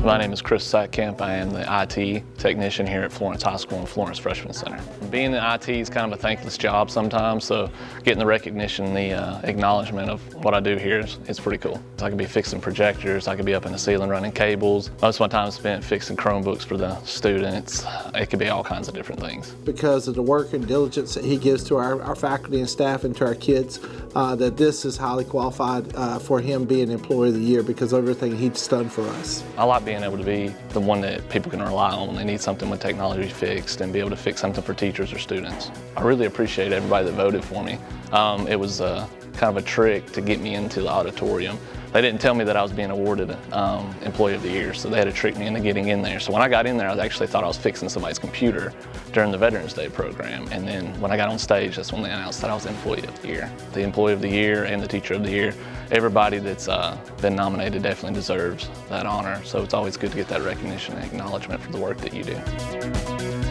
My name is Chris Satkamp. I am the IT technician here at Florence High School and Florence Freshman Center. Being in IT is kind of a thankless job sometimes, so getting the recognition, the acknowledgement of what I do here is pretty cool. I could be fixing projectors, I could be up in the ceiling running cables. Most of my time is spent fixing Chromebooks for the students. It could be all kinds of different things. Because of the work and diligence that he gives to our faculty and staff and to our kids, that this is highly qualified for him being Employee of the Year because of everything he's done for us. I like being able to be the one that people can rely on when they need something with technology fixed and be able to fix something for teachers or students. I really appreciate everybody that voted for me. It was kind of a trick to get me into the auditorium. They didn't tell me that I was being awarded Employee of the Year, so they had to trick me into getting in there. So when I got in there, I actually thought I was fixing somebody's computer during the Veterans Day program. And then when I got on stage, that's when they announced that I was Employee of the Year. The Employee of the Year and the Teacher of the Year, everybody that's been nominated definitely deserves that honor. So it's always good to get that recognition and acknowledgement for the work that you do.